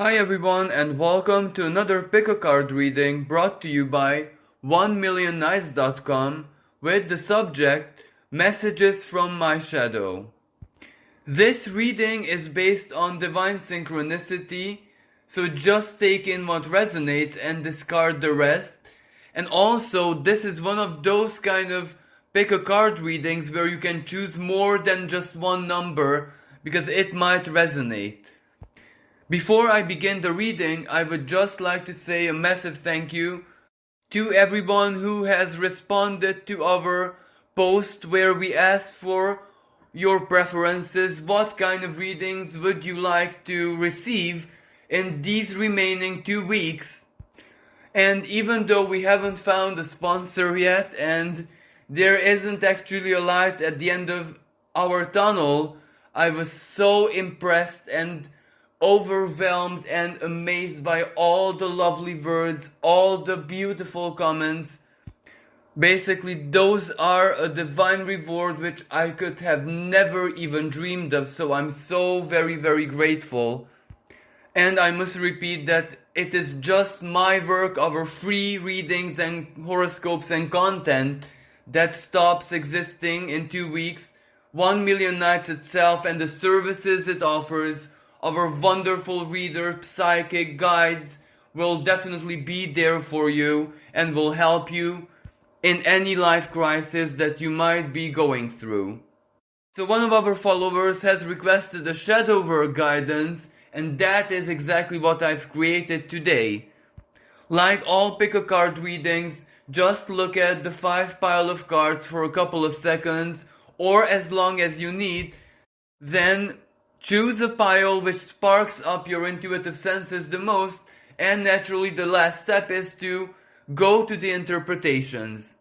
Hi everyone and welcome to another pick a card reading brought to you by onemillionnights.com with the subject Messages from My Shadow. This reading is based on divine synchronicity, so just take in what resonates and discard the rest. And also, this is one of those kind of pick a card readings where you can choose more than just one number because it might resonate. Before I begin the reading, I would just like to say a massive thank you to everyone who has responded to our post where we asked for your preferences. What kind of readings would you like to receive in these remaining 2 weeks? And even though we haven't found a sponsor yet and there isn't actually a light at the end of our tunnel, I was so impressed and overwhelmed and amazed by all the lovely words, all the beautiful comments. Basically, those are a divine reward which I could have never even dreamed of, so I'm so very, very grateful. And I must repeat that it is just my work, our free readings and horoscopes and content that stops existing in 2 weeks. 1 Million Nights itself and the services it offers, our wonderful reader, psychic guides will definitely be there for you and will help you in any life crisis that you might be going through. So one of our followers has requested a shadow work guidance, and that is exactly what I've created today. Like all pick a card readings, just look at the 5 pile of cards for a couple of seconds or as long as you need, then choose a pile which sparks up your intuitive senses the most, and naturally the last step is to go to the interpretations.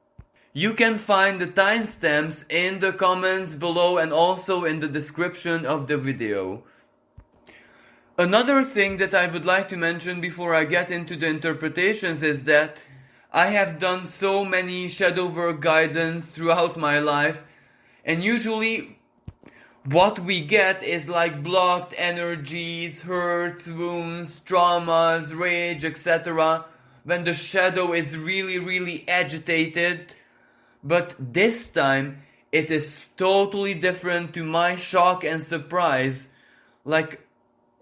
You can find the timestamps in the comments below and also in the description of the video. Another thing that I would like to mention before I get into the interpretations is that I have done so many shadow work guidance throughout my life, and usually what we get is like blocked energies, hurts, wounds, traumas, rage, etc. when the shadow is really, really agitated. But this time, it is totally different to my shock and surprise. Like,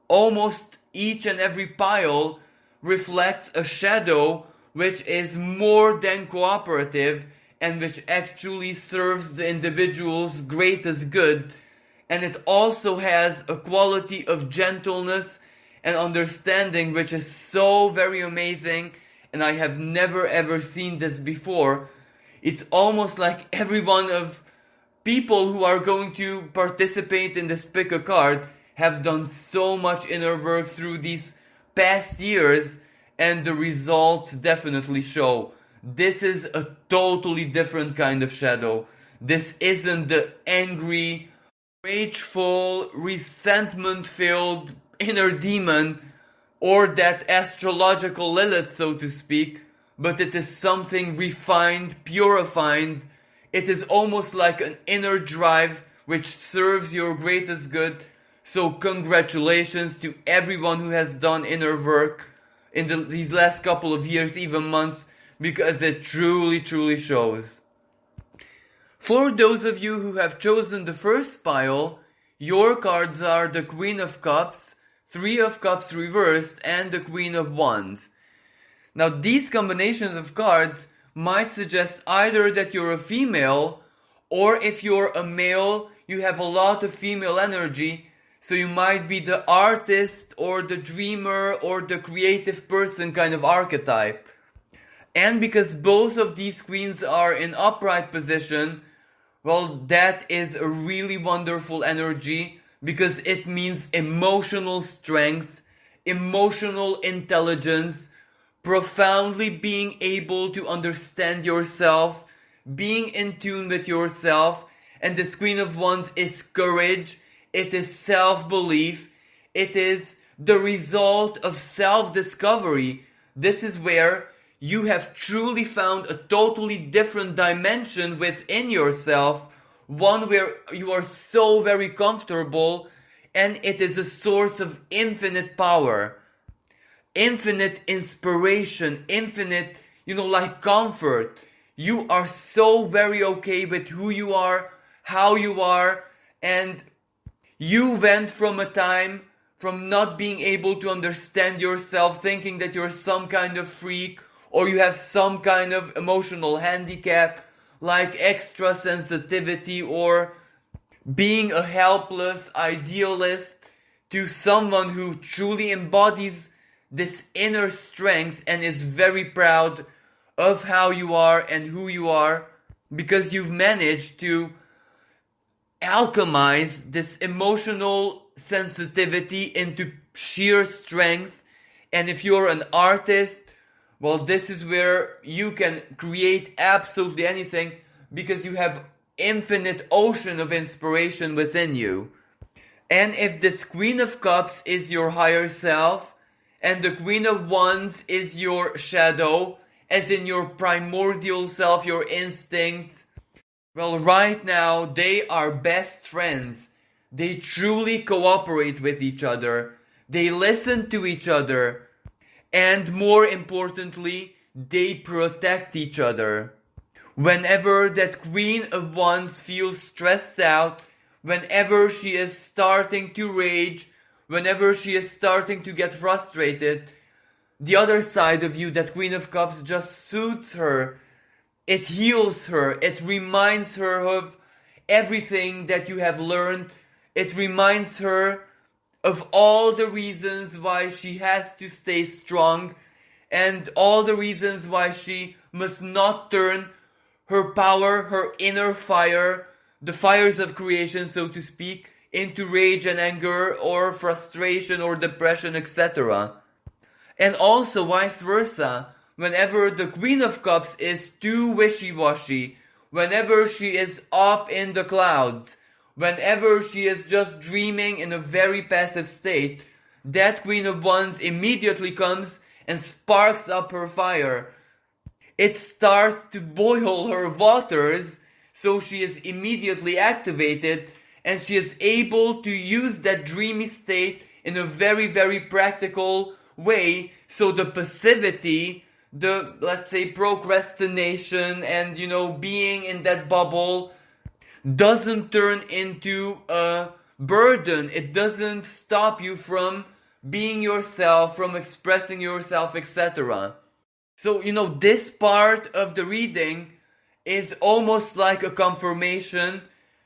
almost each and every pile reflects a shadow which is more than cooperative and which actually serves the individual's greatest good. And it also has a quality of gentleness and understanding which is so very amazing, and I have never ever seen this before. It's almost like every one of people who are going to participate in this pick a card have done so much inner work through these past years, and the results definitely show. This is a totally different kind of shadow. This isn't the angry, rageful, resentment-filled inner demon or that astrological Lilith, so to speak, but it is something refined, purified. It is almost like an inner drive which serves your greatest good. So congratulations to everyone who has done inner work in these last couple of years, even months, because it truly, truly shows. For those of you who have chosen the first pile, your cards are the Queen of Cups, 3 of Cups reversed, and the Queen of Wands. Now these combinations of cards might suggest either that you're a female, or if you're a male, you have a lot of female energy, so you might be the artist or the dreamer or the creative person kind of archetype. And because both of these queens are in upright position, well, that is a really wonderful energy because it means emotional strength, emotional intelligence, profoundly being able to understand yourself, being in tune with yourself. And this Queen of Wands is courage, it is self-belief, it is the result of self-discovery. This is where you have truly found a totally different dimension within yourself, one where you are so very comfortable, and it is a source of infinite power. infinite inspiration, infinite, like comfort. You are so very okay with who you are, how you are, and you went from a time from not being able to understand yourself, thinking that you're some kind of freak, or you have some kind of emotional handicap, like extra sensitivity, or being a helpless idealist, to someone who truly embodies this inner strength and is very proud of how you are and who you are, because you've managed to alchemize this emotional sensitivity into sheer strength. And if you're an artist, well, this is where you can create absolutely anything, because you have infinite ocean of inspiration within you. And if this Queen of Cups is your higher self, and the Queen of Wands is your shadow, as in your primordial self, your instincts, well, right now, they are best friends. They truly cooperate with each other. They listen to each other. And more importantly, they protect each other. Whenever that Queen of Wands feels stressed out, whenever she is starting to rage, whenever she is starting to get frustrated, the other side of you, that Queen of Cups, just soothes her. It heals her. It reminds her of everything that you have learned. It reminds her of all the reasons why she has to stay strong, and all the reasons why she must not turn her power, her inner fire, the fires of creation, so to speak, into rage and anger or frustration or depression, etc. And also vice versa. Whenever the Queen of Cups is too wishy-washy, whenever she is up in the clouds, whenever she is just dreaming in a very passive state, that Queen of Wands immediately comes and sparks up her fire. It starts to boil her waters, so she is immediately activated, and she is able to use that dreamy state in a very, very practical way, so the passivity, the, let's say, procrastination and, being in that bubble doesn't turn into a burden. It doesn't stop you from being yourself, from expressing yourself, etc. So, this part of the reading is almost like a confirmation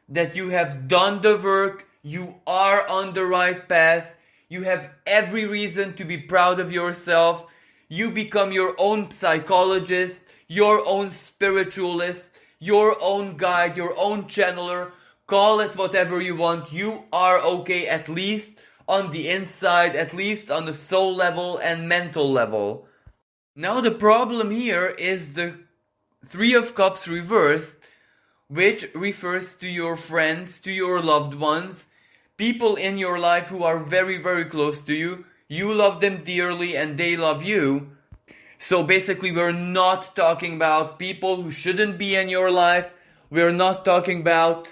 that you have done the work, you are on the right path, you have every reason to be proud of yourself. You become your own psychologist, your own spiritualist, your own guide, your own channeler. Call it whatever you want. You are okay, at least on the inside, at least on the soul level and mental level. Now the problem here is the Three of Cups reversed, which refers to your friends, to your loved ones, people in your life who are very, very close to you. You love them dearly and they love you. So basically, we're not talking about people who shouldn't be in your life. We're not talking about,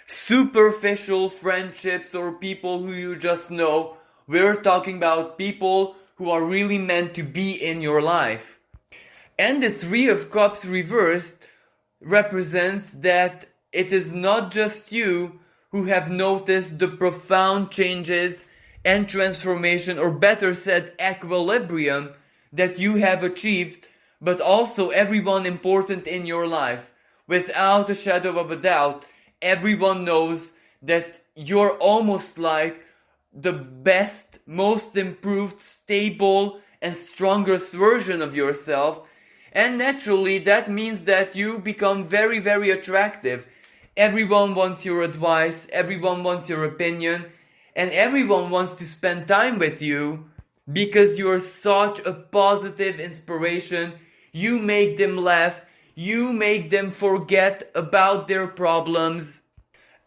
superficial friendships or people who you just know. We're talking about people who are really meant to be in your life. And the Three of Cups reversed represents that it is not just you who have noticed the profound changes and transformation, or better said, equilibrium, that you have achieved, but also everyone important in your life. Without a shadow of a doubt, everyone knows that you're almost like the best, most improved, stable, and strongest version of yourself. And naturally, that means that you become very, very attractive. Everyone wants your advice, everyone wants your opinion, and everyone wants to spend time with you because you're such a positive inspiration. You make them laugh, you make them forget about their problems,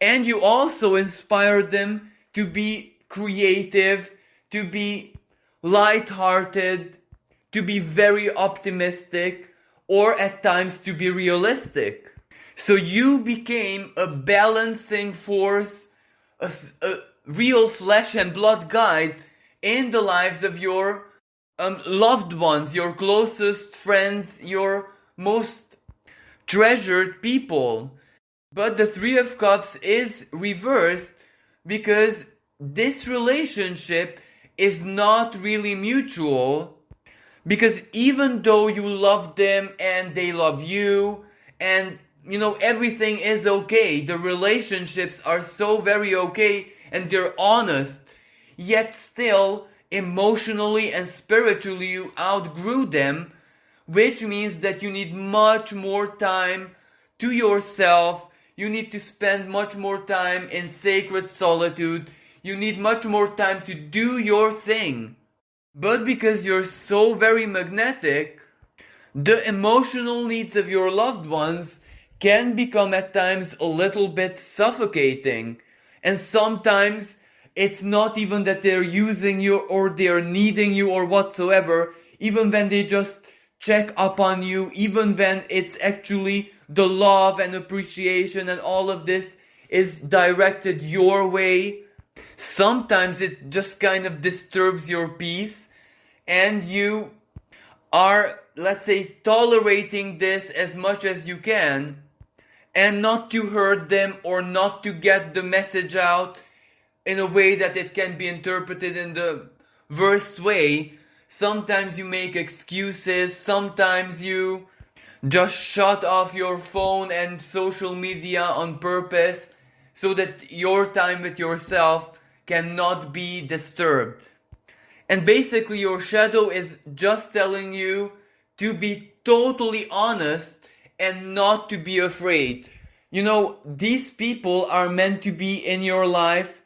and you also inspire them to be creative, to be light-hearted, to be very optimistic, or at times to be realistic. So you became a balancing force, a real flesh and blood guide in the lives of your loved ones, your closest friends, your most treasured people. But the Three of Cups is reversed because this relationship is not really mutual. Because even though you love them and they love you, and everything is okay, the relationships are so very okay and they're honest, yet still emotionally and spiritually you outgrew them, which means that you need much more time to yourself. You need to spend much more time in sacred solitude. You need much more time to do your thing. But because you're so very magnetic, the emotional needs of your loved ones can become at times a little bit suffocating. And sometimes it's not even that they're using you or they're needing you or whatsoever, even when they just check up on you, even when it's actually the love and appreciation and all of this is directed your way. Sometimes it just kind of disturbs your peace and you are, let's say, tolerating this as much as you can and not to hurt them or not to get the message out in a way that it can be interpreted in the worst way. Sometimes you make excuses, sometimes you just shut off your phone and social media on purpose so that your time with yourself cannot be disturbed. And basically your shadow is just telling you to be totally honest and not to be afraid. These people are meant to be in your life,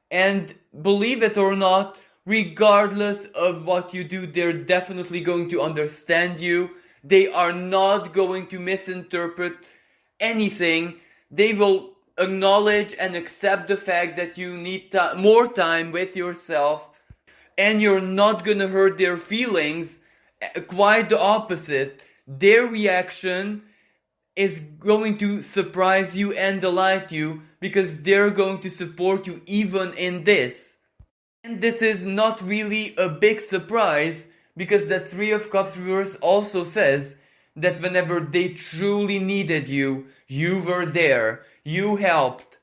and believe it or not, regardless of what you do, they're definitely going to understand you. They are not going to misinterpret anything. They will acknowledge and accept the fact that you need more time with yourself, and you're not gonna hurt their feelings. Quite the opposite. Their reaction is going to surprise you and delight you because they're going to support you even in this. And this is not really a big surprise because that Three of Cups reverse also says that whenever they truly needed you, you were there, you helped,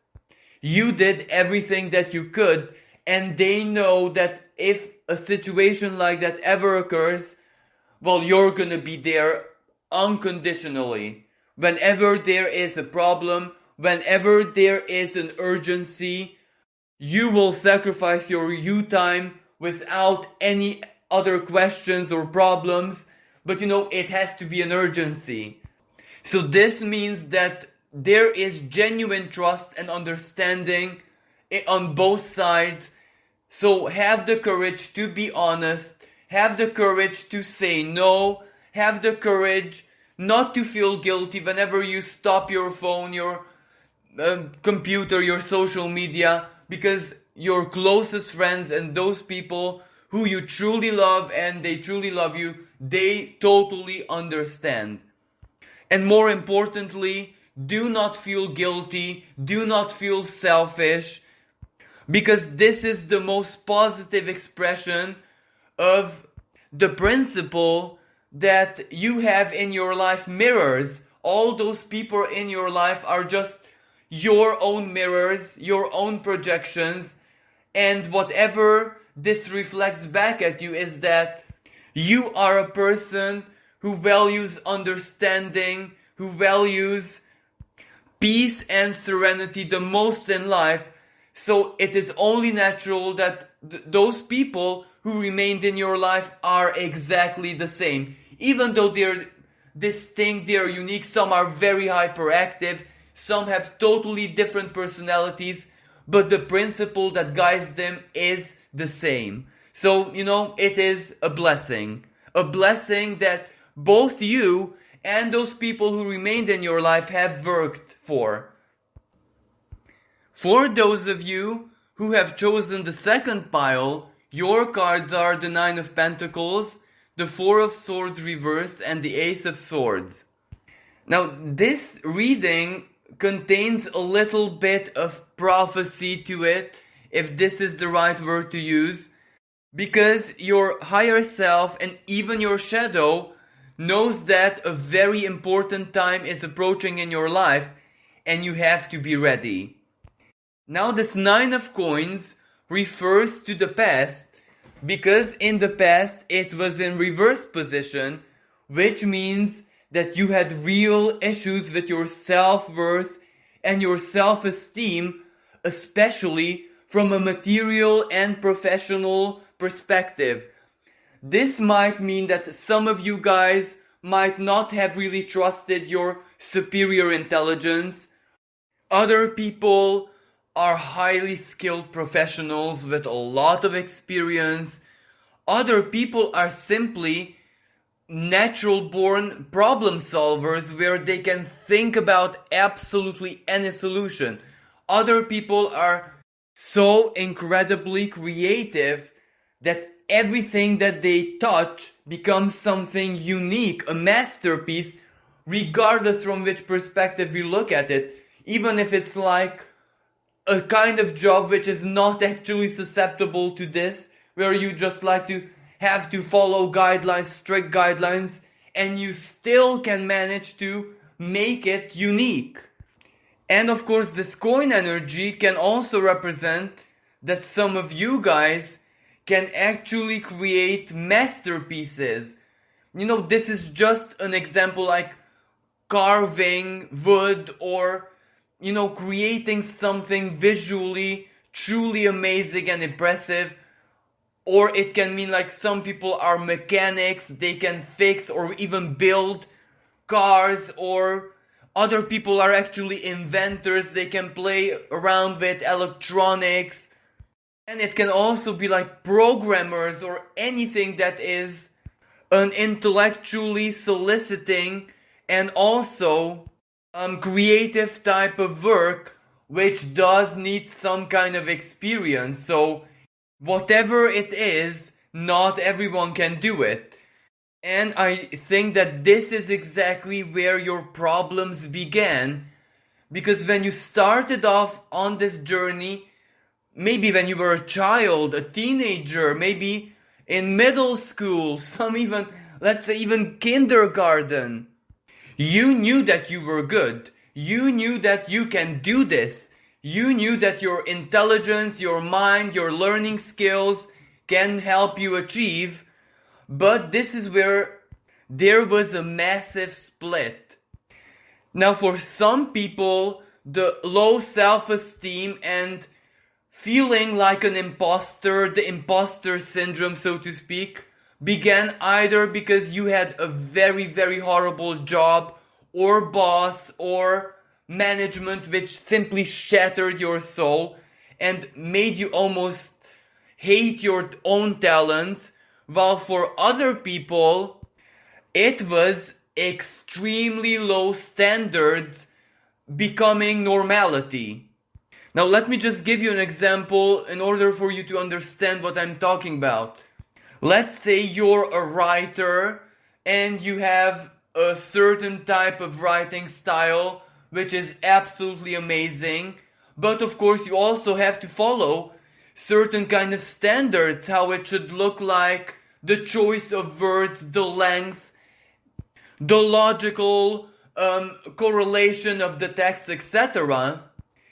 you did everything that you could, and they know that if a situation like that ever occurs, well, you're gonna be there unconditionally. Whenever there is a problem, whenever there is an urgency, you will sacrifice your you time without any other questions or problems. But it has to be an urgency. So this means that there is genuine trust and understanding on both sides. So have the courage to be honest, have the courage to say no, have the courage not to feel guilty whenever you stop your phone, your computer, your social media, because your closest friends and those people who you truly love and they truly love you, they totally understand. And more importantly, do not feel guilty, do not feel selfish, because this is the most positive expression of the principle that you have in your life. Mirrors. All those people in your life are just your own mirrors, your own projections, and whatever this reflects back at you is that you are a person who values understanding, who values peace and serenity the most in life. So it is only natural that those people who remained in your life are exactly the same. Even though they're distinct, they're unique, some are very hyperactive, some have totally different personalities, but the principle that guides them is the same. So, it is a blessing. A blessing that both you and those people who remained in your life have worked for. For those of you who have chosen the second pile, your cards are the Nine of Pentacles, the Four of Swords reversed, and the Ace of Swords. Now, this reading contains a little bit of prophecy to it, if this is the right word to use, Because your higher self and even your shadow knows that a very important time is approaching in your life and you have to be ready. Now this 9 of coins refers to the past because in the past it was in reverse position, which means that you had real issues with your self-worth and your self-esteem, especially from a material and professional perspective. This might mean that some of you guys might not have really trusted your superior intelligence. Other people are highly skilled professionals with a lot of experience. Other people are simply natural born problem solvers where they can think about absolutely any solution. Other people are so incredibly creative that everything that they touch becomes something unique, a masterpiece, regardless from which perspective we look at it. Even if it's like a kind of job which is not actually susceptible to this, where you just like to have to follow guidelines, strict guidelines, and you still can manage to make it unique. And of course, this coin energy can also represent that some of you guys can actually create masterpieces. You know, this is just an example like carving wood or, you know, creating something visually truly amazing and impressive. Or it can mean like some people are mechanics, they can fix or even build cars, or other people are actually inventors, they can play around with electronics. And it can also be like programmers or anything that is an intellectually soliciting and also creative type of work which does need some kind of experience. So whatever it is, not everyone can do it. And I think that this is exactly where your problems began. Because when you started off on this journey, maybe when you were a child, a teenager, maybe in middle school, some even, let's say even kindergarten, you knew that you were good. You knew that you can do this. You knew that your intelligence, your mind, your learning skills can help you achieve. But this is where there was a massive split. Now for some people, the low self-esteem and feeling like an imposter, the imposter syndrome, so to speak, began either because you had a very, very horrible job or boss or management which simply shattered your soul and made you almost hate your own talents, while for other people, it was extremely low standards becoming normality. Now let me just give you an example in order for you to understand what I'm talking about. Let's say you're a writer and you have a certain type of writing style which is absolutely amazing, but of course you also have to follow certain kind of standards, how it should look like, the choice of words, the length, the logical correlation of the text, etc.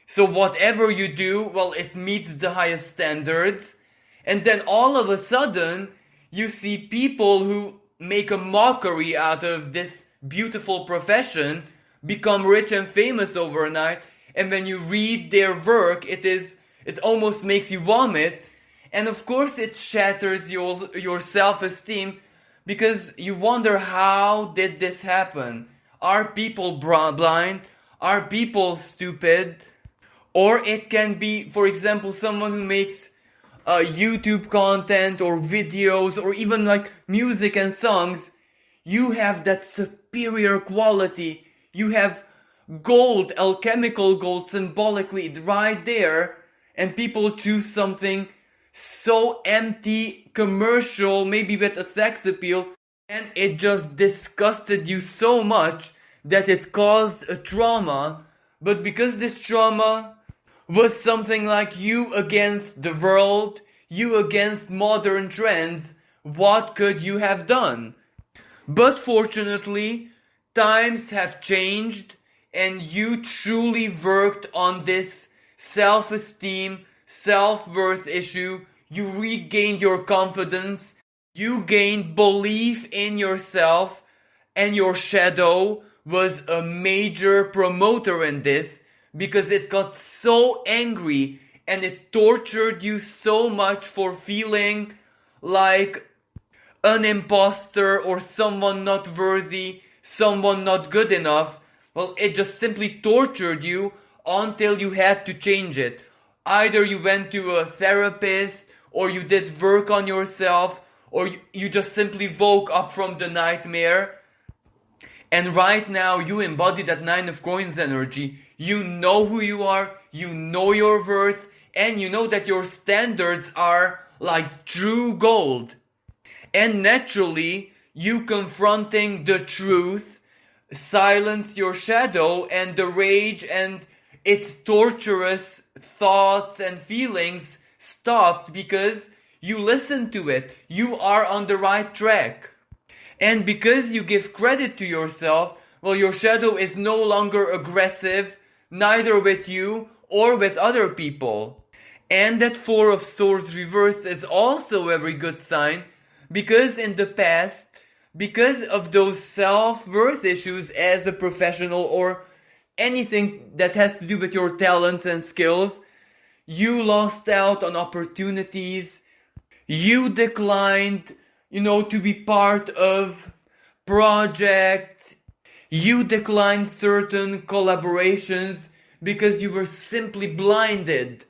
So whatever you do, well, it meets the highest standards. And then all of a sudden, you see people who make a mockery out of this beautiful profession become rich and famous overnight. And when you read their work, it almost makes you vomit. And of course it shatters your self-esteem, because you wonder, how did this happen? Are people blind? Are people stupid? Or it can be, for example, someone who makes YouTube content or videos or even like music and songs. You have that superior quality. You have gold, alchemical gold, symbolically right there. And people choose something so empty, commercial, maybe with a sex appeal. And it just disgusted you so much that it caused a trauma. But because this trauma was something like you against the world, you against modern trends, what could you have done? But fortunately, times have changed and you truly worked on this self-esteem, self-worth issue. You regained your confidence. You gained belief in yourself, and your shadow was a major promoter in this because it got so angry and it tortured you so much for feeling like an imposter or someone not worthy, someone not good enough. Well, it just simply tortured you until you had to change it. Either you went to a therapist, or you did work on yourself, or you just simply woke up from the nightmare. And right now you embody that 9 of coins energy. You know who you are, you know your worth, and you know that your standards are like true gold. And naturally, you confronting the truth silence your shadow, and the rage and its torturous thoughts and feelings stopped because you listened to it. You are on the right track. And because you give credit to yourself, well, your shadow is no longer aggressive, neither with you or with other people. And that 4 of Swords reversed is also a very good sign, because in the past, because of those self-worth issues as a professional or anything that has to do with your talents and skills, you lost out on opportunities. You declined, to be part of projects. You declined certain collaborations because you were simply blinded.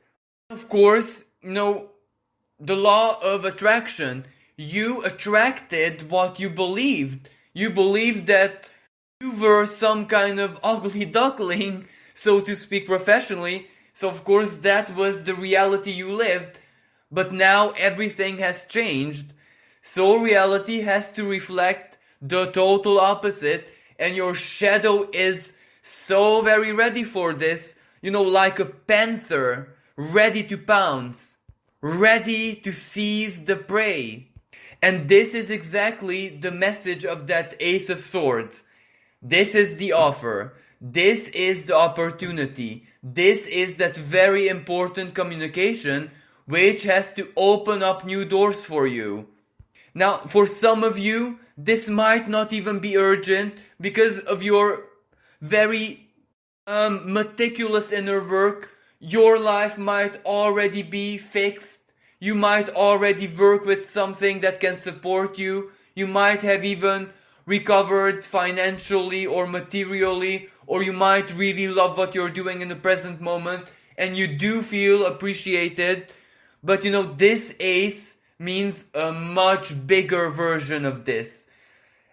Of course, the law of attraction. You attracted what you believed. You believed that you were some kind of ugly duckling, so to speak, professionally. So of course that was the reality you lived. But now everything has changed. So reality has to reflect the total opposite. And your shadow is so very ready for this. Like a panther, ready to pounce, ready to seize the prey. And this is exactly the message of that Ace of Swords. This is the offer. This is the opportunity. This is that very important communication which has to open up new doors for you. Now, for some of you, this might not even be urgent because of your very meticulous inner work. Your life might already be fixed. You might already work with something that can support you. You might have even recovered financially or materially, or you might really love what you're doing in the present moment and you do feel appreciated. But this ace means a much bigger version of this.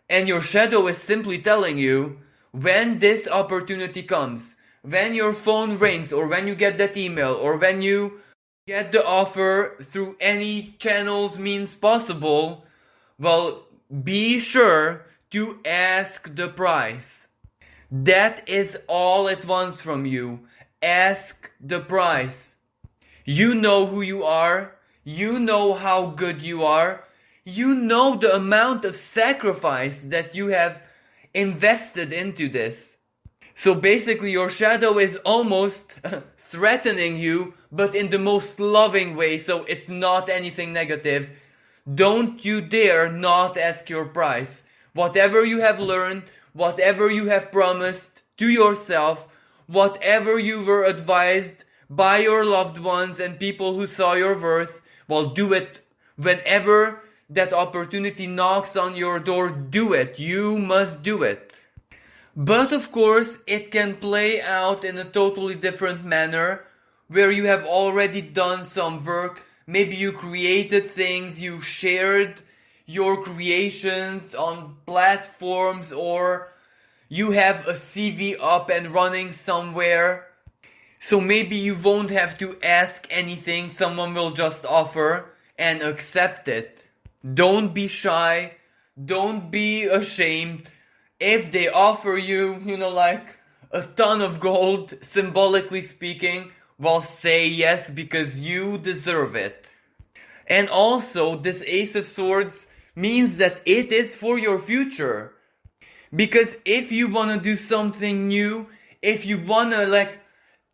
And your shadow is simply telling you, when this opportunity comes, when your phone rings, or when you get that email, or when you get the offer through any channels means possible, well, be sure to ask the price. That is all it wants from you. Ask the price. You know who you are. You know how good you are. You know the amount of sacrifice that you have invested into this. So basically your shadow is almost threatening you, but in the most loving way, so it's not anything negative. Don't you dare not ask your price. Whatever you have learned, whatever you have promised to yourself, whatever you were advised by your loved ones and people who saw your worth, well, do it. Whenever that opportunity knocks on your door, do it. You must do it. But of course, it can play out in a totally different manner, where you have already done some work. Maybe you created things, you shared your creations on platforms, or you have a CV up and running somewhere. So maybe you won't have to ask anything, someone will just offer and accept it. Don't be shy, don't be ashamed. If they offer you, like a ton of gold, symbolically speaking, well, say yes because you deserve it. And also, this Ace of Swords means that it is for your future. Because if you want to do something new, if you want to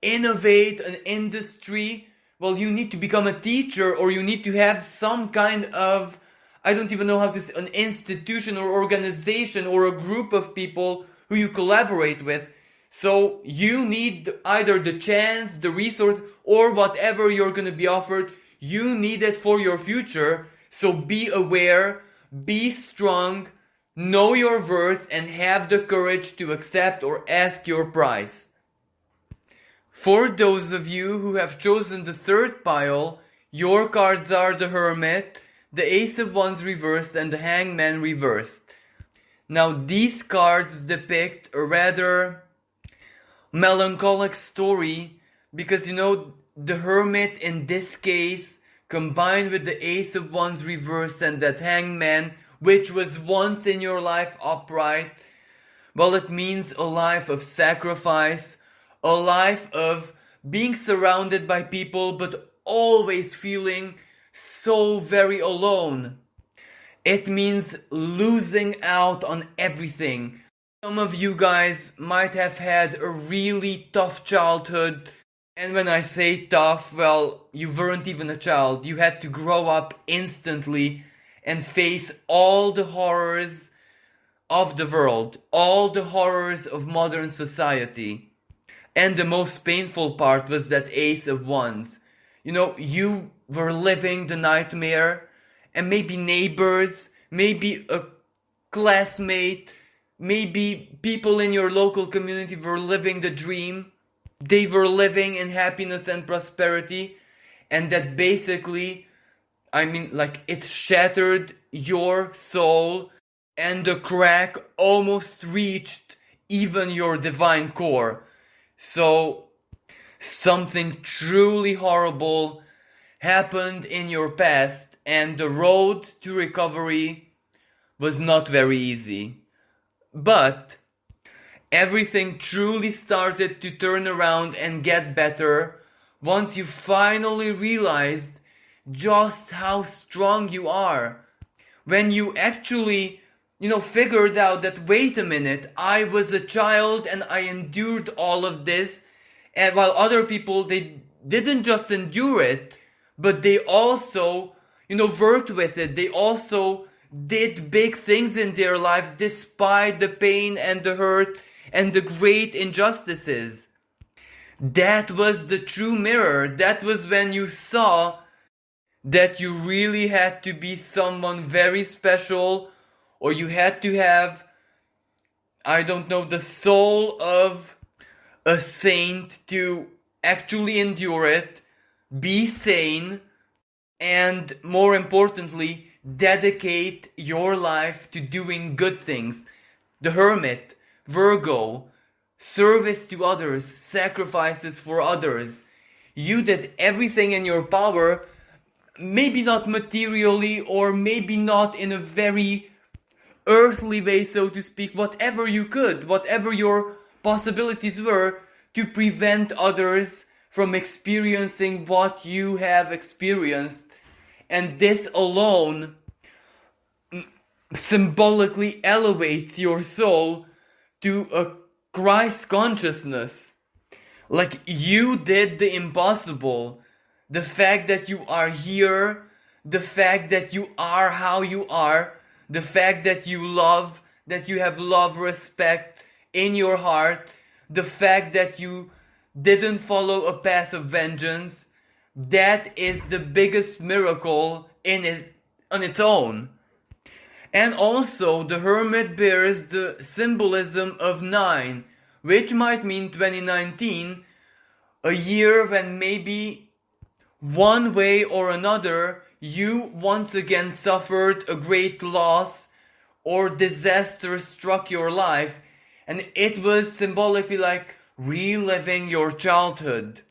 innovate an industry, well, you need to become a teacher, or you need to have some kind of, I don't even know how to say, an institution or organization or a group of people who you collaborate with. So you need either the chance, the resource, or whatever you're going to be offered. You need it for your future. So be aware, be strong, know your worth, and have the courage to accept or ask your price. For those of you who have chosen the third pile, your cards are the Hermit, the Ace of Wands reversed, and the Hangman reversed. Now these cards depict a rather melancholic story, because the Hermit in this case, combined with the Ace of Wands reversed and that Hangman, which was once in your life upright, well, it means a life of sacrifice, a life of being surrounded by people but always feeling so very alone. It means losing out on everything. Some of you guys might have had a really tough childhood. And when I say tough, well, you weren't even a child. You had to grow up instantly and face all the horrors of the world, all the horrors of modern society. And the most painful part was that Ace of Wands. You were living the nightmare, and maybe neighbors, maybe a classmate, maybe people in your local community were living the dream. They were living in happiness and prosperity, and that basically, it shattered your soul, and the crack almost reached even your divine core. So, something truly horrible happened in your past, and the road to recovery was not very easy. But everything truly started to turn around and get better once you finally realized just how strong you are. When you actually, figured out that, wait a minute, I was a child and I endured all of this, and while other people, they didn't just endure it, but they also, worked with it. They also did big things in their life despite the pain and the hurt and the great injustices. That was the true mirror. That was when you saw that you really had to be someone very special, or you had to have, the soul of a saint to actually endure it, be sane, and more importantly, dedicate your life to doing good things. The Hermit, Virgo, service to others, sacrifices for others. You did everything in your power, maybe not materially, or maybe not in a very earthly way, so to speak, whatever you could, whatever your possibilities were, to prevent others from experiencing what you have experienced. And this alone symbolically elevates your soul to a Christ consciousness. Like, you did the impossible. The fact that you are here, the fact that you are how you are, the fact that you love, that you have love, respect in your heart, the fact that you didn't follow a path of vengeance, that is the biggest miracle on its own. And also, the Hermit bears the symbolism of 9, which might mean 2019, a year when maybe one way or another you once again suffered a great loss or disaster struck your life, and it was symbolically like reliving your childhood,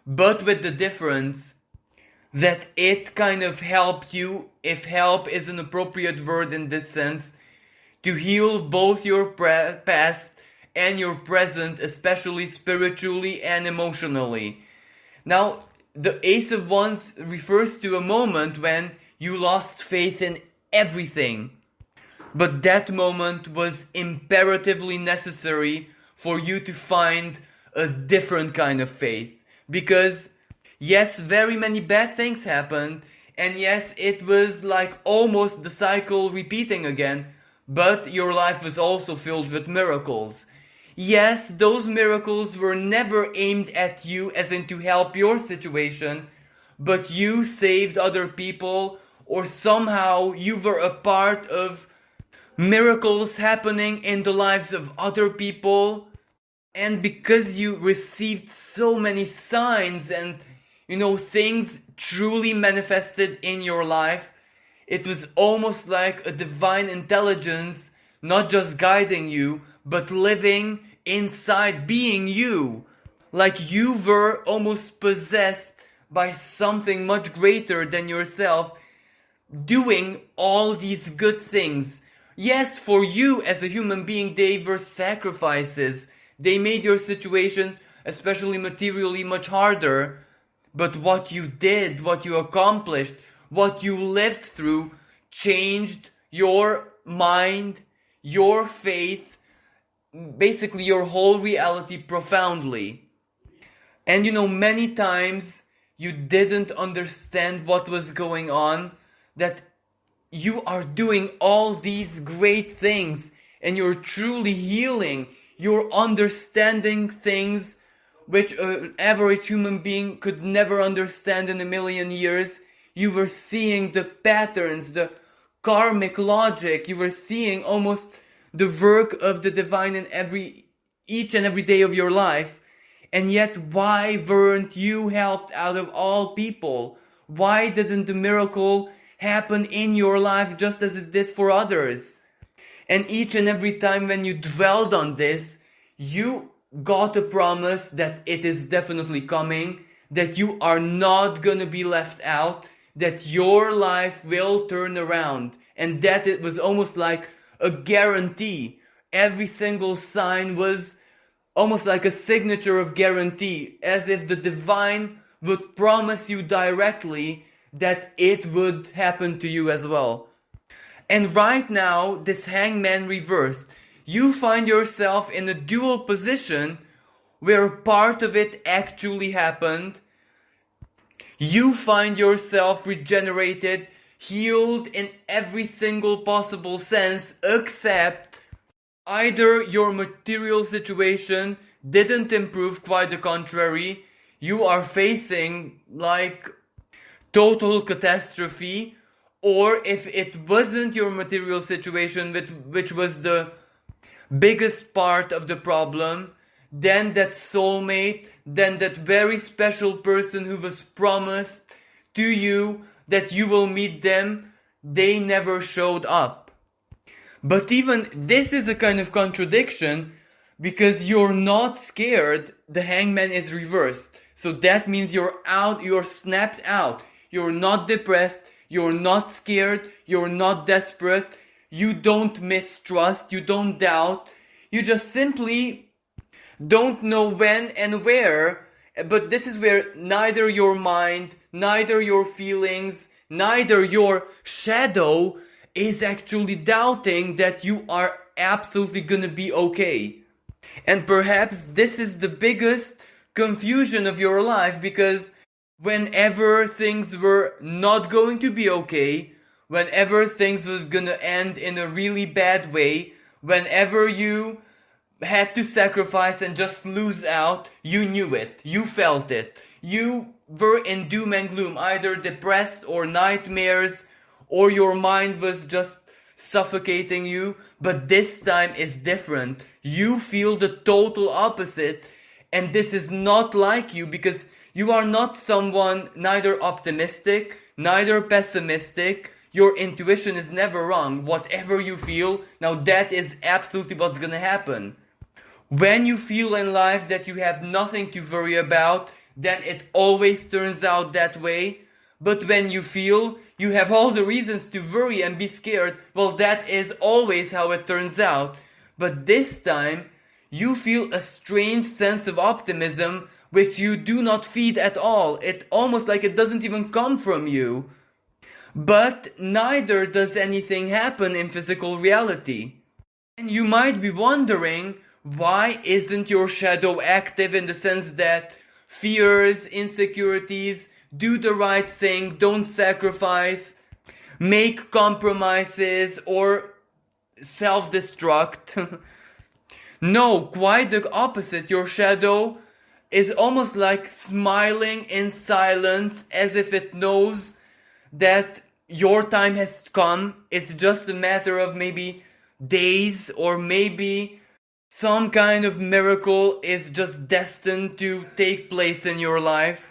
but with the difference that it kind of helped you, if help is an appropriate word in this sense, to heal both your past and your present, especially spiritually and emotionally. Now, the Ace of Wands refers to a moment when you lost faith in everything. But that moment was imperatively necessary for you to find a different kind of faith. Because, yes, very many bad things happened, and yes, it was like almost the cycle repeating again, but your life was also filled with miracles. Yes, those miracles were never aimed at you as in to help your situation, but you saved other people, or somehow you were a part of miracles happening in the lives of other people. And because you received so many signs and, things truly manifested in your life, it was almost like a divine intelligence, not just guiding you, but living inside, being you. Like you were almost possessed by something much greater than yourself, doing all these good things. Yes, for you as a human being, they were sacrifices. They made your situation, especially materially, much harder. But what you did, what you accomplished, what you lived through, changed your mind, your faith, basically your whole reality profoundly. And many times you didn't understand what was going on, that you are doing all these great things and you're truly healing. You're understanding things which an average human being could never understand in a million years. You were seeing the patterns, the karmic logic. You were seeing almost the work of the divine in each and every day of your life. And yet, why weren't you helped out of all people? Why didn't the miracle happen in your life just as it did for others? And each and every time when you dwelled on this, you got a promise that it is definitely coming, that you are not gonna be left out, that your life will turn around, and that it was almost like a guarantee. Every single sign was almost like a signature of guarantee, as if the divine would promise you directly that it would happen to you as well. And right now, this hangman reversed. You find yourself in a dual position where part of it actually happened. You find yourself regenerated, healed in every single possible sense, except either your material situation didn't improve, quite the contrary. You are facing like total catastrophe. Or if it wasn't your material situation, which was the biggest part of the problem, then that soulmate, then that very special person who was promised to you that you will meet them, they never showed up. But even this is a kind of contradiction, because you're not scared, the hangman is reversed. So that means you're out, you're snapped out. You're not depressed, you're not scared, you're not desperate, you don't mistrust, you don't doubt, you just simply don't know when and where. But this is where neither your mind, neither your feelings, neither your shadow is actually doubting that you are absolutely gonna be okay. And perhaps this is the biggest confusion of your life, because whenever things were not going to be okay, whenever things was gonna end in a really bad way, whenever you had to sacrifice and just lose out, you knew it, you felt it. You were in doom and gloom, either depressed or nightmares, or your mind was just suffocating you. But this time is different. You feel the total opposite, and this is not like you, because you are not someone neither optimistic, neither pessimistic. Your intuition is never wrong. Whatever you feel, now that is absolutely what's gonna happen. When you feel in life that you have nothing to worry about, then it always turns out that way. But when you feel you have all the reasons to worry and be scared, well, that is always how it turns out. But this time, you feel a strange sense of optimism which you do not feed at all. It almost like it doesn't even come from you. But neither does anything happen in physical reality. And you might be wondering, why isn't your shadow active in the sense that fears, insecurities, do the right thing, don't sacrifice, make compromises, or self-destruct? No, quite the opposite. Your shadow is almost like smiling in silence, as if it knows that your time has come. It's just a matter of maybe days, or maybe some kind of miracle is just destined to take place in your life.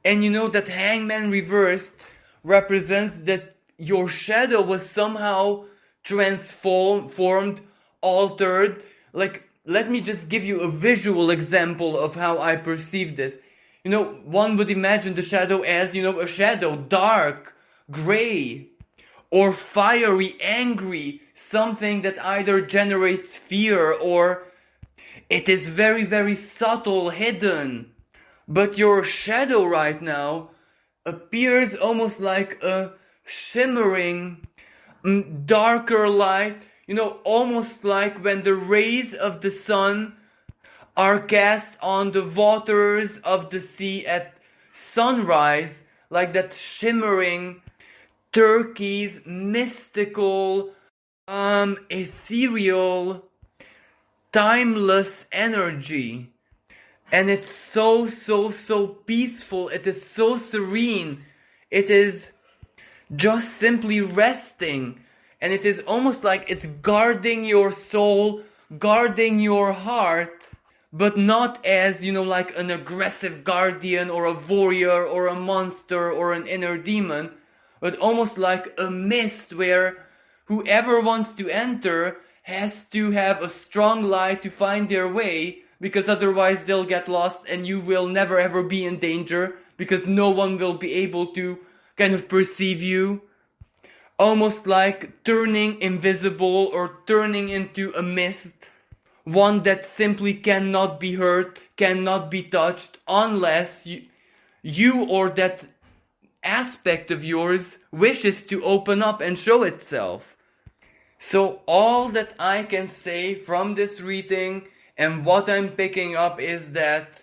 And you know that Hangman reversed represents that your shadow was somehow transformed, altered. Like, let me just give you a visual example of how I perceive this. You know, one would imagine the shadow as, a shadow, dark, gray, or fiery, angry, something that either generates fear or it is very, very subtle, hidden. But your shadow right now appears almost like a shimmering, darker light, almost like when the rays of the sun are cast on the waters of the sea at sunrise, like that shimmering, turquoise, mystical, ethereal, timeless energy. And it's so, so, so peaceful. It is so serene. It is just simply resting. And it is almost like it's guarding your soul, guarding your heart, but not as, like an aggressive guardian or a warrior or a monster or an inner demon, but almost like a mist where whoever wants to enter has to have a strong light to find their way, because otherwise they'll get lost and you will never ever be in danger, because no one will be able to kind of perceive you. Almost like turning invisible or turning into a mist, one that simply cannot be hurt, cannot be touched, unless you or that aspect of yours wishes to open up and show itself. So all that I can say from this reading and what I'm picking up is that,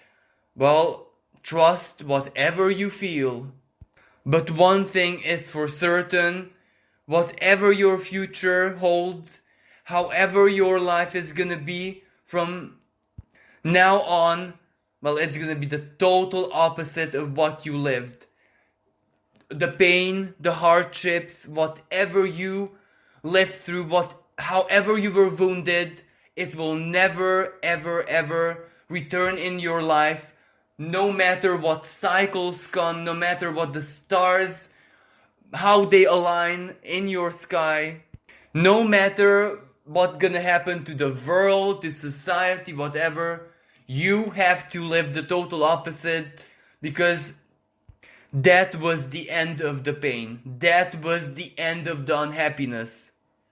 trust whatever you feel. But one thing is for certain, whatever your future holds, however your life is gonna be from now on, it's gonna be the total opposite of what you lived. The pain, the hardships, whatever you lived through, however you were wounded, it will never, ever, ever return in your life, no matter what cycles come, no matter what the stars, how they align in your sky, no matter what's gonna happen to the world, to society, whatever, you have to live the total opposite, because that was the end of the pain. That was the end of the unhappiness.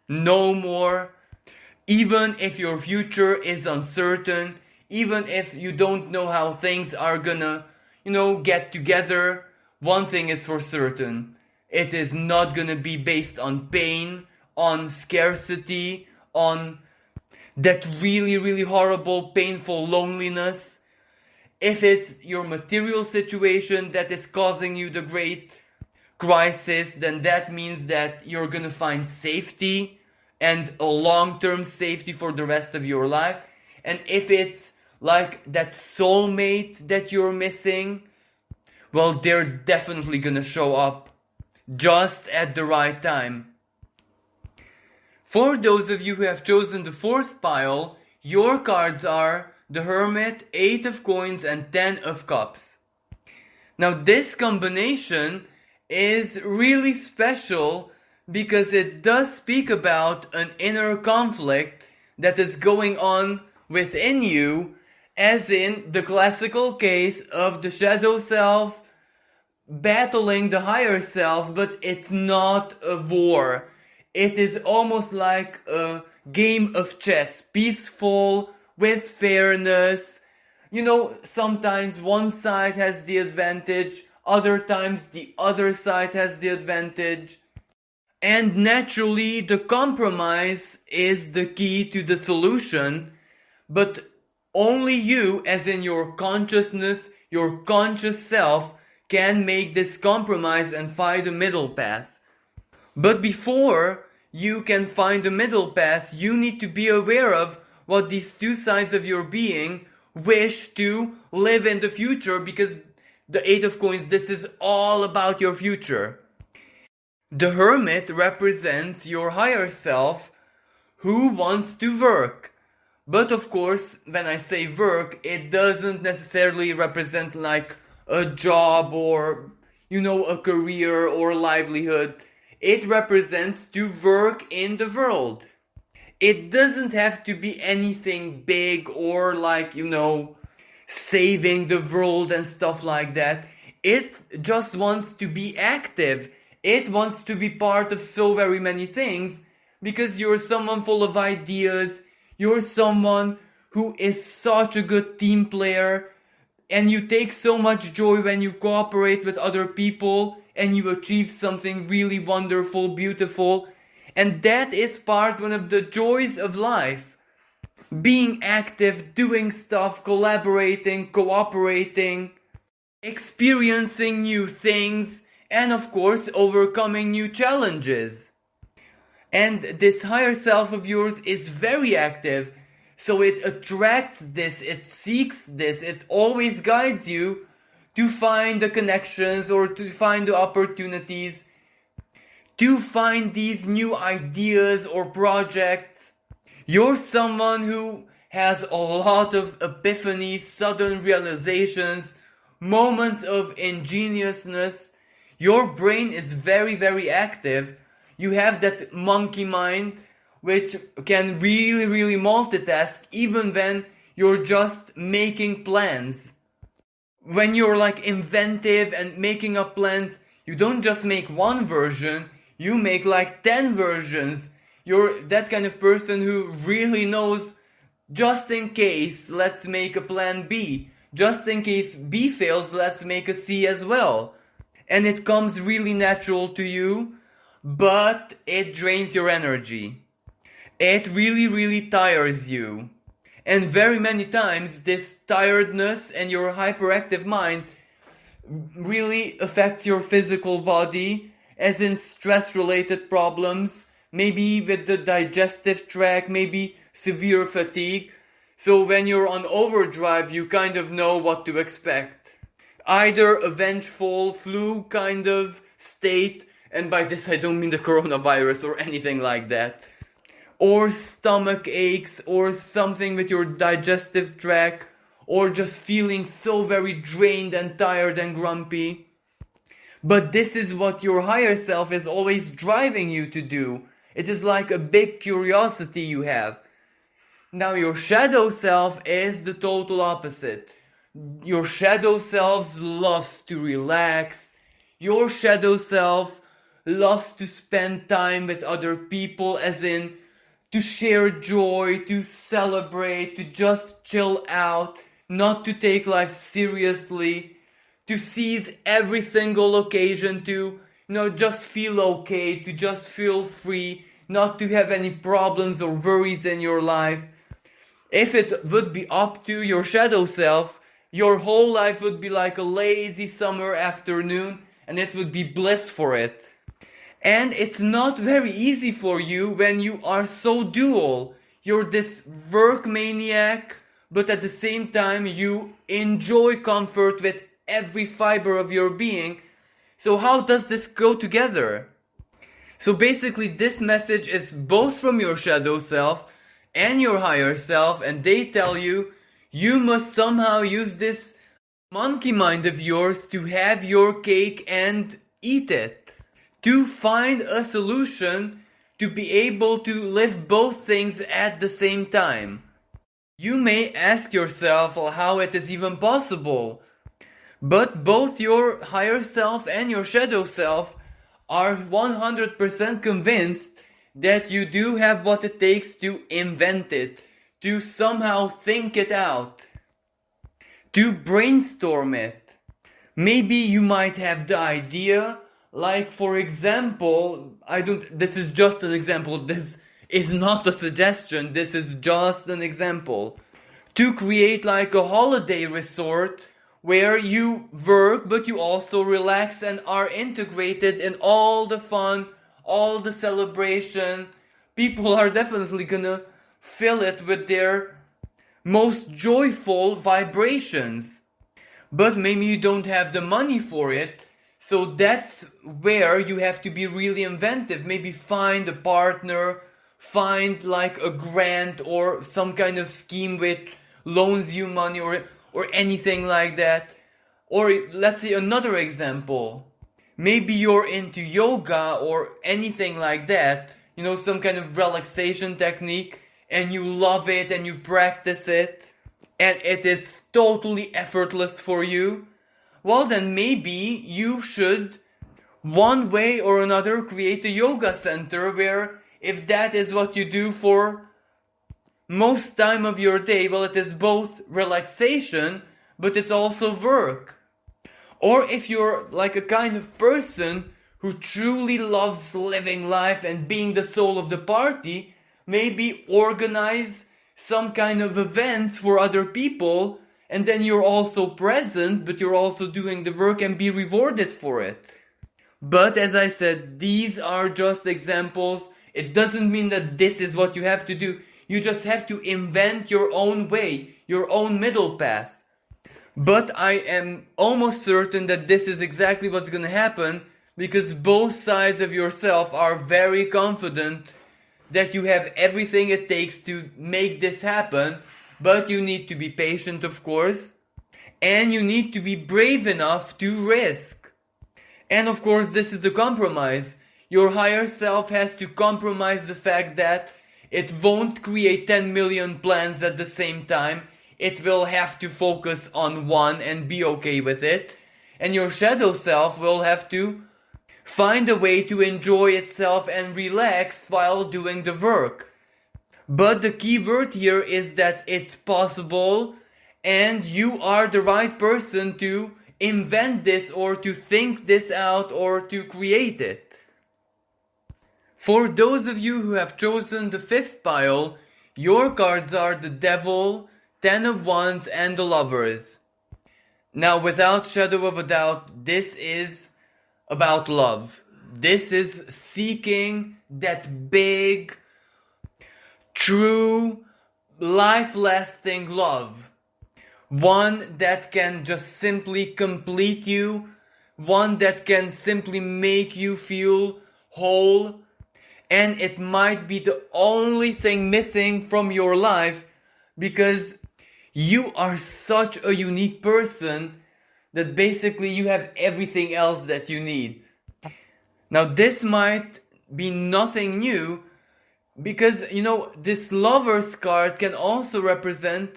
No more. Even if your future is uncertain, even if you don't know how things are gonna, get together, one thing is for certain. It is not gonna be based on pain, on scarcity, on that really, really horrible, painful loneliness. If it's your material situation that is causing you the great crisis, then that means that you're gonna find safety and a long-term safety for the rest of your life. And if it's like that soulmate that you're missing, they're definitely gonna show up just at the right time. For those of you who have chosen the fourth pile, your cards are the Hermit, 8 of Coins, and 10 of Cups. Now this combination is really special because it does speak about an inner conflict that is going on within you, as in the classical case of the shadow self battling the higher self, but it's not a war. It is almost like a game of chess, peaceful, with fairness, Sometimes one side has the advantage, other times the other side has the advantage. And naturally, the compromise is the key to the solution, but only you, as in your consciousness, your conscious self, can make this compromise and find a middle path. But before you can find a middle path, you need to be aware of what these two sides of your being wish to live in the future, because the Eight of Coins, this is all about your future. The Hermit represents your higher self who wants to work. But of course, when I say work, it doesn't necessarily represent like a job or, a career or livelihood. It represents to work in the world. It doesn't have to be anything big or like, saving the world and stuff like that. It just wants to be active. It wants to be part of so very many things, because you're someone full of ideas. You're someone who is such a good team player, and you take so much joy when you cooperate with other people and you achieve something really wonderful, beautiful. And that is one of the joys of life. Being active, doing stuff, collaborating, cooperating, experiencing new things, and of course overcoming new challenges. And this higher self of yours is very active, so it attracts this, it seeks this, it always guides you to find the connections or to find the opportunities, to find these new ideas or projects. You're someone who has a lot of epiphanies, sudden realizations, moments of ingeniousness. Your brain is very, very active. You have that monkey mind which can really, really multitask even when you're just making plans. When you're like inventive and making up plans, you don't just make one version, you make like 10 versions. You're that kind of person who really knows, just in case, let's make a plan B. Just in case B fails, let's make a C as well. And it comes really natural to you, but it drains your energy. It really, really tires you. And very many times, this tiredness and your hyperactive mind really affects your physical body, as in stress-related problems, maybe with the digestive tract, maybe severe fatigue. So when you're on overdrive, you kind of know what to expect. Either a vengeful flu kind of state, and by this I don't mean the coronavirus or anything like that, or stomach aches, or something with your digestive tract, or just feeling so very drained and tired and grumpy. But this is what your higher self is always driving you to do. It is like a big curiosity you have. Now your shadow self is the total opposite. Your shadow self loves to relax. Your shadow self loves to spend time with other people, as in to share joy, to celebrate, to just chill out, not to take life seriously, to seize every single occasion to, just feel okay, to just feel free, not to have any problems or worries in your life. If it would be up to your shadow self, your whole life would be like a lazy summer afternoon, and it would be bliss for it. And it's not very easy for you when you are so dual. You're this work maniac, but at the same time you enjoy comfort with every fiber of your being. So how does this go together? So basically this message is both from your shadow self and your higher self, and they tell you you must somehow use this monkey mind of yours to have your cake and eat it. To find a solution to be able to live both things at the same time. You may ask yourself how it is even possible, but both your higher self and your shadow self are 100% convinced that you do have what it takes to invent it, to somehow think it out. to brainstorm it. Maybe you might have the idea, like for example, this is just an example, this is not a suggestion, this is just an example. To create like a holiday resort where you work but you also relax and are integrated in all the fun, all the celebration. People are definitely gonna fill it with their most joyful vibrations. But maybe you don't have the money for it, so that's where you have to be really inventive. Maybe find a partner, find like a grant or some kind of scheme which loans you money or anything like that. Or let's say another example. Maybe you're into yoga or anything like that, some kind of relaxation technique, and you love it and you practice it, and it is totally effortless for you. Well, then maybe you should, one way or another, create a yoga center where, if that is what you do for most time of your day, well, it is both relaxation, but it's also work. Or if you're like a kind of person who truly loves living life and being the soul of the party, maybe organize some kind of events for other people, and then you're also present, but you're also doing the work and be rewarded for it. But as I said, these are just examples. It doesn't mean that this is what you have to do. You just have to invent your own way, your own middle path. But I am almost certain that this is exactly what's going to happen, because both sides of yourself are very confident that you have everything it takes to make this happen, but you need to be patient, of course, and you need to be brave enough to risk. And of course, this is a compromise. Your higher self has to compromise the fact that it won't create 10 million plans at the same time. It will have to focus on one and be okay with it. And your shadow self will have to find a way to enjoy itself and relax while doing the work. But the key word here is that it's possible, and you are the right person to invent this or to think this out or to create it. For those of you who have chosen the fifth pile, your cards are the Devil, Ten of Wands, and the Lovers. Now, without shadow of a doubt, this is about love. This is seeking that big, true, life-lasting love. One that can just simply complete you. One that can simply make you feel whole. And it might be the only thing missing from your life, because you are such a unique person that basically you have everything else that you need. Now, this might be nothing new, because, this Lover's card can also represent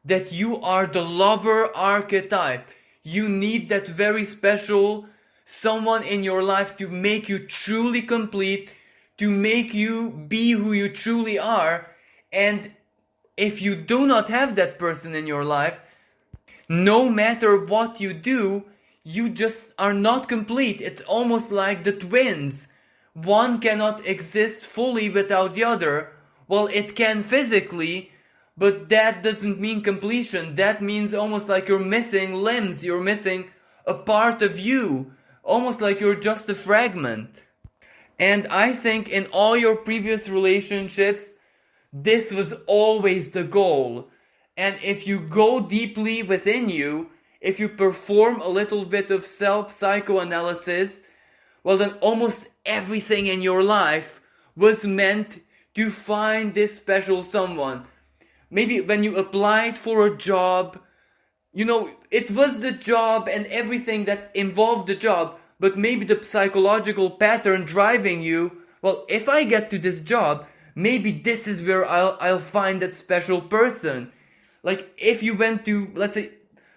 that you are the lover archetype. You need that very special someone in your life to make you truly complete, to make you be who you truly are. And if you do not have that person in your life, no matter what you do, you just are not complete. It's almost like the twins. One cannot exist fully without the other. Well, it can physically, but that doesn't mean completion. That means almost like you're missing limbs. You're missing a part of you. Almost like you're just a fragment. And I think in all your previous relationships, this was always the goal. And if you go deeply within you, if you perform a little bit of self-psychoanalysis, well, then almost everything in your life was meant to find this special someone. Maybe when you applied for a job, it was the job and everything that involved the job, but maybe the psychological pattern driving you, well, if I get to this job, maybe this is where I'll find that special person. Like if you went to, let's say,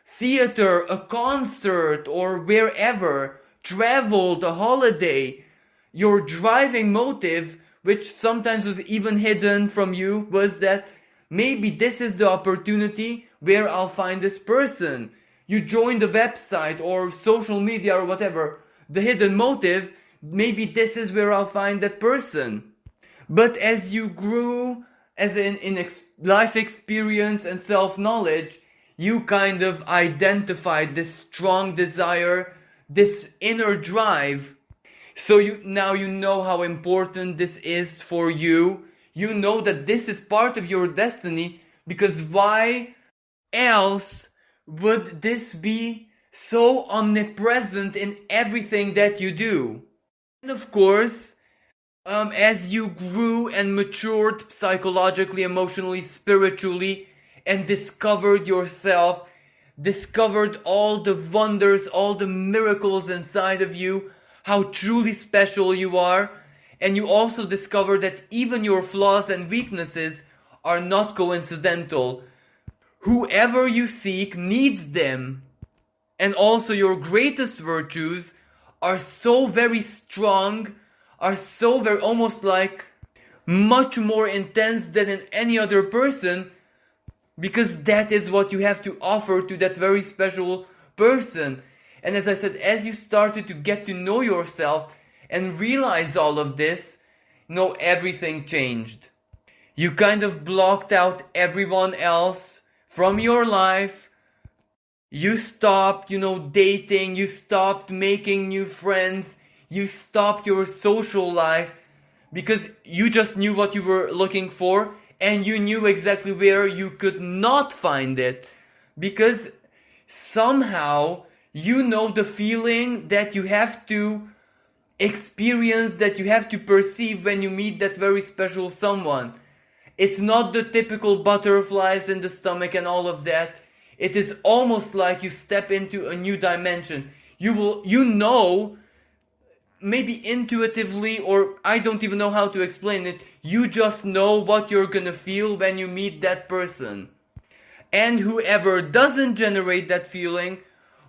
theater, a concert, or wherever, traveled, a holiday, your driving motive, which sometimes was even hidden from you, was that maybe this is the opportunity where I'll find this person. You join the website or social media or whatever. The hidden motive, maybe this is where I'll find that person. But as you grew as in life experience and self-knowledge, you kind of identified this strong desire, this inner drive. So now you know how important this is for you. You know that this is part of your destiny, because why else would this be so omnipresent in everything that you do? And of course, as you grew and matured psychologically, emotionally, spiritually, and discovered yourself, discovered all the wonders, all the miracles inside of you, how truly special you are, and you also discover that even your flaws and weaknesses are not coincidental. Whoever you seek needs them. And also your greatest virtues are so very strong, are so very almost like much more intense than in any other person, because that is what you have to offer to that very special person. And as I said, as you started to get to know yourself and realize all of this, everything changed. You kind of blocked out everyone else from your life. You stopped, dating. You stopped making new friends. You stopped your social life because you just knew what you were looking for, and you knew exactly where you could not find it, because somehow you know the feeling that you have to experience, that you have to perceive when you meet that very special someone. It's not the typical butterflies in the stomach and all of that. It is almost like you step into a new dimension. You know, maybe intuitively, or I don't even know how to explain it, you just know what you're gonna feel when you meet that person. And whoever doesn't generate that feeling,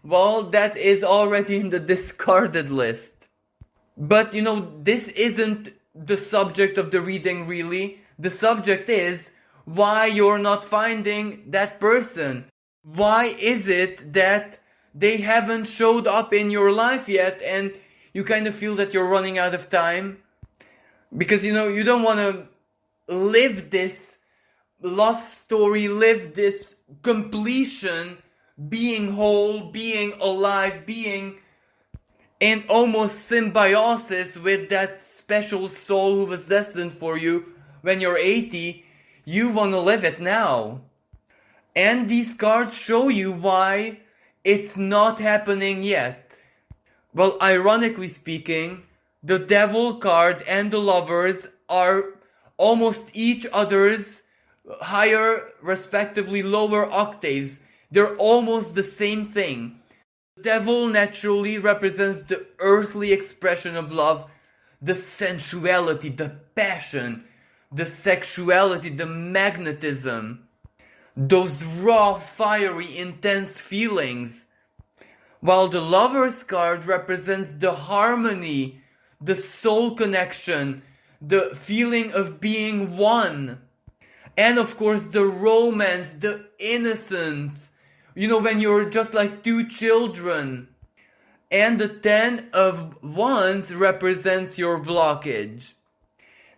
well, that is already in the discarded list. But this isn't the subject of the reading really. The subject is why you're not finding that person. Why is it that they haven't showed up in your life yet, and you kind of feel that you're running out of time? Because you don't want to live this love story, live this completion, being whole, being alive, being in almost symbiosis with that special soul who was destined for you when you're 80. You want to live it now. And these cards show you why it's not happening yet. Well, ironically speaking, the Devil card and the Lovers are almost each other's higher, respectively lower octaves. They're almost the same thing. The Devil naturally represents the earthly expression of love, the sensuality, the passion, the sexuality, the magnetism, those raw, fiery, intense feelings. While the Lover's card represents the harmony, the soul connection, the feeling of being one. And of course the romance, the innocence, when you're just like two children. And the 10 of Wands represents your blockage.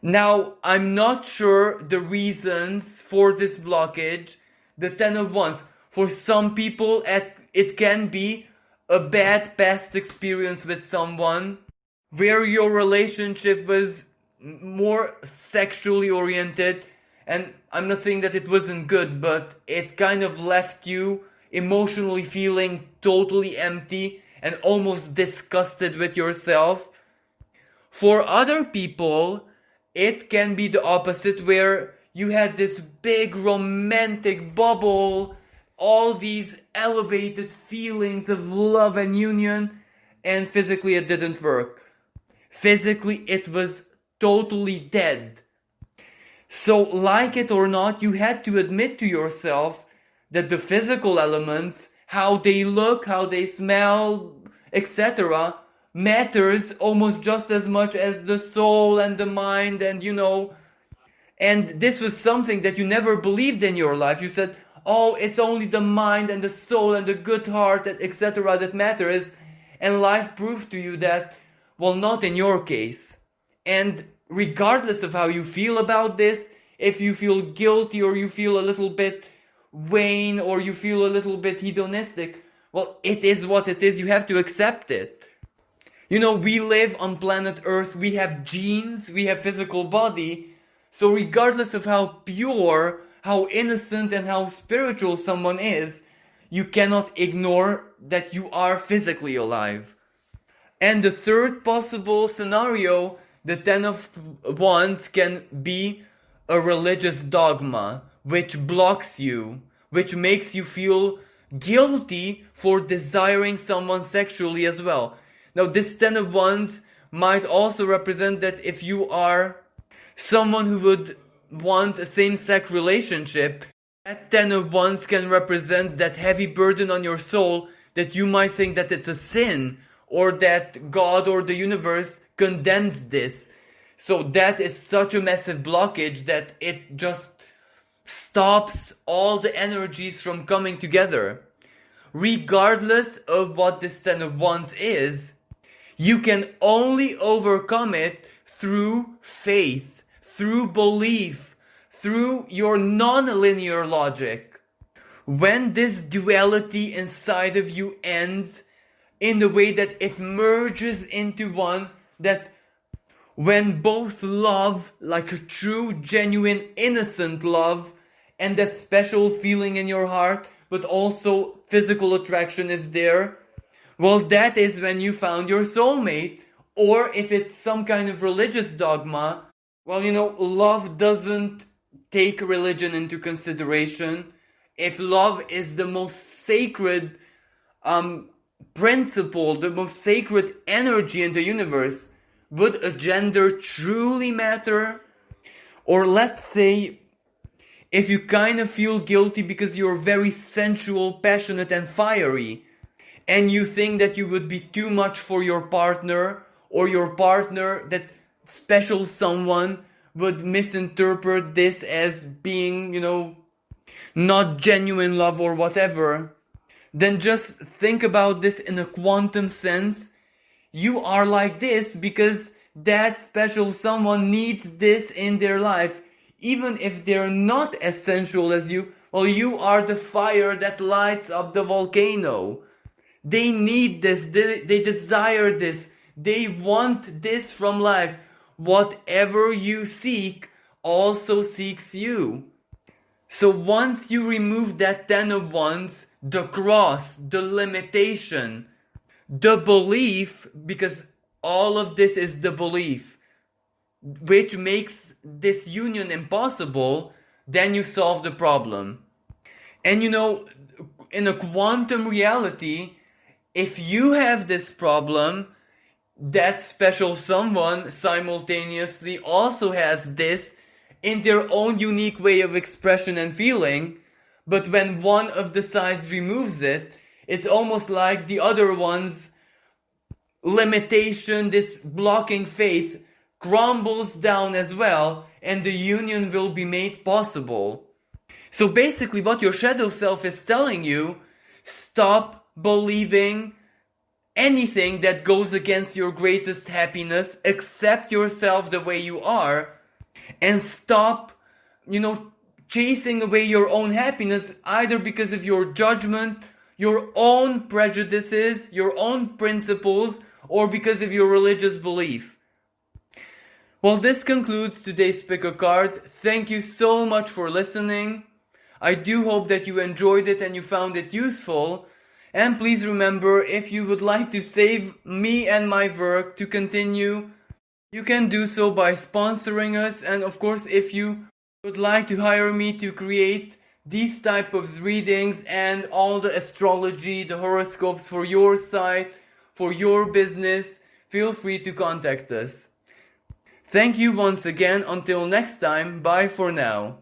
Now, I'm not sure the reasons for this blockage. The 10 of Wands. For some people, it can be a bad past experience with someone where your relationship was more sexually oriented. And I'm not saying that it wasn't good, but it kind of left you emotionally feeling totally empty and almost disgusted with yourself. For other people, it can be the opposite, where you had this big romantic bubble, all these elevated feelings of love and union, and physically it didn't work. Physically it was totally dead. So, like it or not, you had to admit to yourself that the physical elements, how they look, how they smell, etc., matters almost just as much as the soul and the mind, and and this was something that you never believed in your life. You said, oh, it's only the mind and the soul and the good heart, etc. that matters. And life proved to you that, well, not in your case. And regardless of how you feel about this, if you feel guilty or you feel a little bit vain or you feel a little bit hedonistic, well, it is what it is. You have to accept it. You know, we live on planet Earth. We have genes, we have physical body. So regardless of how pure, how innocent and how spiritual someone is, you cannot ignore that you are physically alive. And the third possible scenario, the Ten of Wands, can be a religious dogma which blocks you, which makes you feel guilty for desiring someone sexually as well. Now, this Ten of Wands might also represent that if you are someone who would want a same-sex relationship, that Ten of Wands can represent that heavy burden on your soul that you might think that it's a sin or that God or the universe condemns this. So that is such a massive blockage that it just stops all the energies from coming together. Regardless of what this Ten of Wands is, you can only overcome it through faith, through belief, through your non-linear logic. When this duality inside of you ends in the way that it merges into one, that when both love, like a true, genuine, innocent love, and that special feeling in your heart, but also physical attraction is there, well, that is when you found your soulmate. Or if it's some kind of religious dogma, well, you know, love doesn't take religion into consideration. If love is the most sacred principle, the most sacred energy in the universe, would a gender truly matter? Or let's say, if you kind of feel guilty because you're very sensual, passionate and fiery, and you think that you would be too much for your partner, or your partner, that special someone, would misinterpret this as being, you know, not genuine love or whatever, then just think about this in a quantum sense. You are like this because that special someone needs this in their life. Even if they're not as sensual as you, well, you are the fire that lights up the volcano. They need this, they desire this, they want this from life. Whatever you seek also seeks you. So once you remove that Ten of Wands, the cross, the limitation, the belief, because all of this is the belief, which makes this union impossible, then you solve the problem. And you know, in a quantum reality, if you have this problem, that special someone simultaneously also has this in their own unique way of expression and feeling. But when one of the sides removes it, it's almost like the other one's limitation, this blocking faith, crumbles down as well, and the union will be made possible. So basically what your shadow self is telling you, stop believing anything that goes against your greatest happiness. Accept yourself the way you are, and stop, you know, chasing away your own happiness, either because of your judgment, your own prejudices, your own principles, or because of your religious belief. Well, this concludes today's pick a card. Thank you so much for listening. I do hope that you enjoyed it and you found it useful. And please remember, if you would like to save me and my work to continue, you can do so by sponsoring us. And of course, if you would like to hire me to create these type of readings and all the astrology, the horoscopes for your site, for your business, feel free to contact us. Thank you once again. Until next time, bye for now.